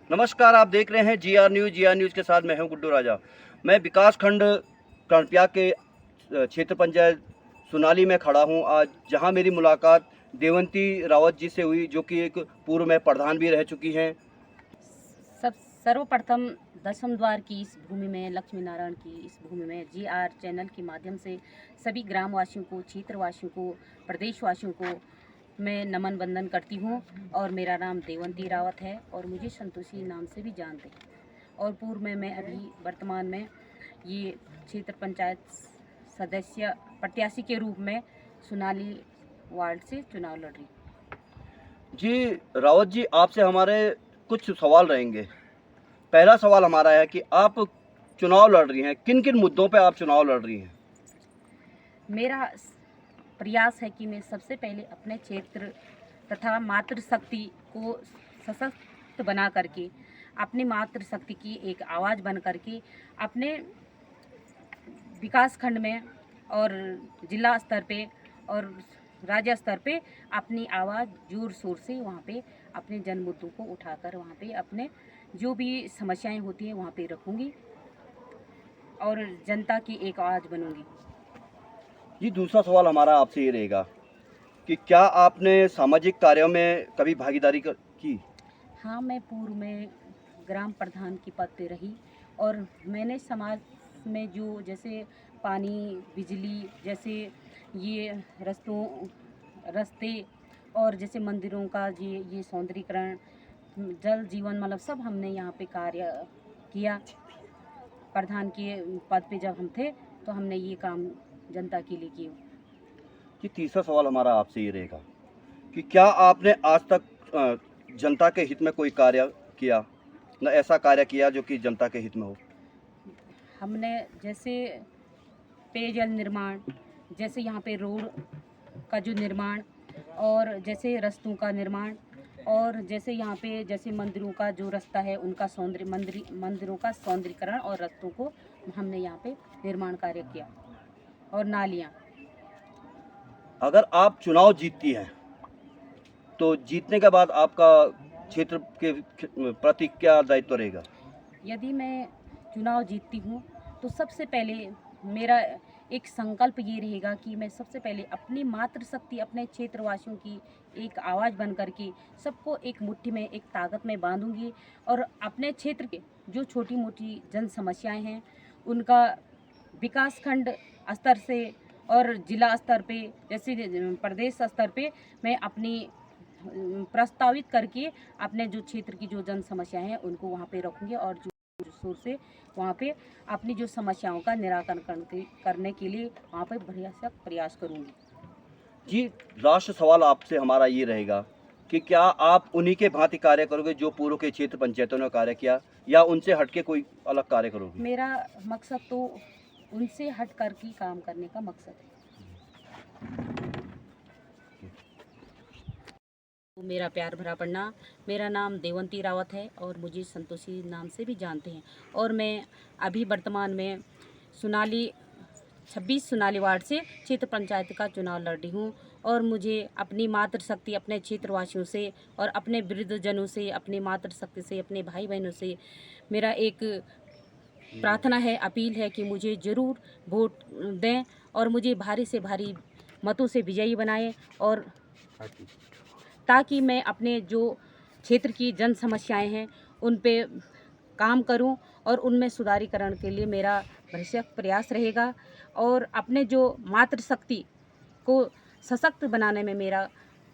नमस्कार, आप देख रहे हैं जी आर न्यूज़ के साथ मैं हूं गुड्डू राजा। मैं विकास खंड कर्णप्या के क्षेत्र पंचायत सुनाली में खड़ा हूं आज, जहां मेरी मुलाकात देवंती रावत जी से हुई, जो कि एक पूर्व में प्रधान भी रह चुकी हैं। सब सर्वप्रथम दशम द्वार की इस भूमि में, लक्ष्मी नारायण की इस भूमि में जीआर चैनल के माध्यम से सभी ग्रामवासियों को, क्षेत्रवासियों को, प्रदेशवासियों को मैं नमन वंदन करती हूँ। और मेरा नाम देवंती रावत है और मुझे संतोषी नाम से भी जानते हैं। और पूर्व में मैं अभी वर्तमान में ये क्षेत्र पंचायत सदस्य प्रत्याशी के रूप में सुनाली वार्ड से चुनाव लड़ रही हूँ। जी रावत जी, आपसे हमारे कुछ सवाल रहेंगे। पहला सवाल हमारा है कि आप चुनाव लड़ रही हैं, किन किन मुद्दों पे आप चुनाव लड़ रही हैं? मेरा प्रयास है कि मैं सबसे पहले अपने क्षेत्र तथा मातृशक्ति को सशक्त बना करके, अपनी मातृशक्ति की एक आवाज़ बन करके अपने विकास खंड में और जिला स्तर पे और राज्य स्तर पे अपनी आवाज़ जोर शोर से वहाँ पे अपने जन मुद्दों को उठाकर वहाँ पे अपने जो भी समस्याएं होती हैं वहाँ पे रखूँगी और जनता की एक आवाज़ बनूँगी। जी, दूसरा सवाल हमारा आपसे ये रहेगा कि क्या आपने सामाजिक कार्यों में कभी भागीदारी की? हाँ, मैं पूर्व में ग्राम प्रधान की पद पे रही और मैंने समाज में जो जैसे पानी, बिजली, जैसे ये रास्ते और जैसे मंदिरों का ये सौंदर्यीकरण, जल जीवन मतलब सब हमने यहाँ पे कार्य किया। प्रधान के पद पे जब हम थे तो हमने ये काम जनता के लिए किए। कि तीसरा सवाल हमारा आपसे ये रहेगा कि क्या आपने आज तक जनता के हित में कोई कार्य किया, न ऐसा कार्य किया जो कि जनता के हित में हो? हमने जैसे पेयजल निर्माण, जैसे यहाँ पे रोड का जो निर्माण और जैसे रास्तों का निर्माण और जैसे यहाँ पे जैसे मंदिरों का जो रास्ता है उनका मंदिरों का सौंदर्यीकरण और रास्तों को हमने यहाँ पे निर्माण कार्य किया और नालियाँ। अगर आप चुनाव जीतती हैं तो जीतने के बाद आपका क्षेत्र के प्रति क्या दायित्व रहेगा? यदि मैं चुनाव जीतती हूँ तो सबसे पहले मेरा एक संकल्प ये रहेगा कि मैं सबसे पहले अपनी मातृशक्ति, अपने क्षेत्रवासियों की एक आवाज़ बन करके सबको एक मुट्ठी में, एक ताकत में बांधूंगी और अपने क्षेत्र के जो छोटी मोटी जन समस्याएं हैं उनका विकास खंड स्तर से और जिला स्तर पे, जैसे प्रदेश स्तर पे मैं अपनी प्रस्तावित करके अपने जो क्षेत्र की जो जन समस्याएं हैं उनको वहाँ पे रखूँगी और जो जोर से वहाँ पे अपनी जो समस्याओं का निराकरण करने के लिए वहाँ पे भरसक प्रयास करूँगी। जी, लास्ट सवाल आपसे हमारा ये रहेगा कि क्या आप उन्हीं के भांति कार्य करोगे जो पूर्व के क्षेत्र पंचायतों ने कार्य किया, या उनसे हटके कोई अलग कार्य करोगे? मेरा मकसद तो उनसे हट कर के काम करने का मकसद है। मेरा प्यार भरा प्रणाम। मेरा नाम देवंती रावत है और मुझे संतोषी नाम से भी जानते हैं और मैं अभी वर्तमान में सुनाली 26 सुनाली वार्ड से क्षेत्र पंचायत का चुनाव लड़ रही हूँ और मुझे अपनी मातृशक्ति, अपने क्षेत्रवासियों से और अपने वृद्धजनों से, अपनी मातृशक्ति से, अपने भाई बहनों से मेरा एक प्रार्थना है, अपील है कि मुझे ज़रूर वोट दें और मुझे भारी से भारी मतों से विजयी बनाएं और ताकि मैं अपने जो क्षेत्र की जन समस्याएं हैं उन पे काम करूं और उनमें सुधारीकरण के लिए मेरा भरसक प्रयास रहेगा और अपने जो मातृशक्ति को सशक्त बनाने में मेरा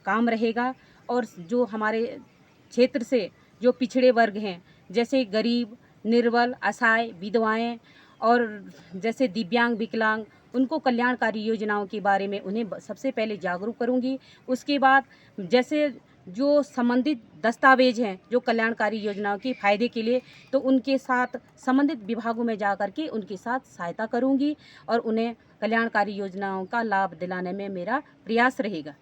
काम रहेगा और जो हमारे क्षेत्र से जो पिछड़े वर्ग हैं, जैसे गरीब, निर्बल, असहाय, विधवाएं और जैसे दिव्यांग, विकलांग, उनको कल्याणकारी योजनाओं के बारे में उन्हें सबसे पहले जागरूक करूंगी। उसके बाद जैसे जो संबंधित दस्तावेज हैं जो कल्याणकारी योजनाओं के फ़ायदे के लिए, तो उनके साथ संबंधित विभागों में जा कर के उनके साथ सहायता करूंगी और उन्हें कल्याणकारी योजनाओं का लाभ दिलाने में मेरा प्रयास रहेगा।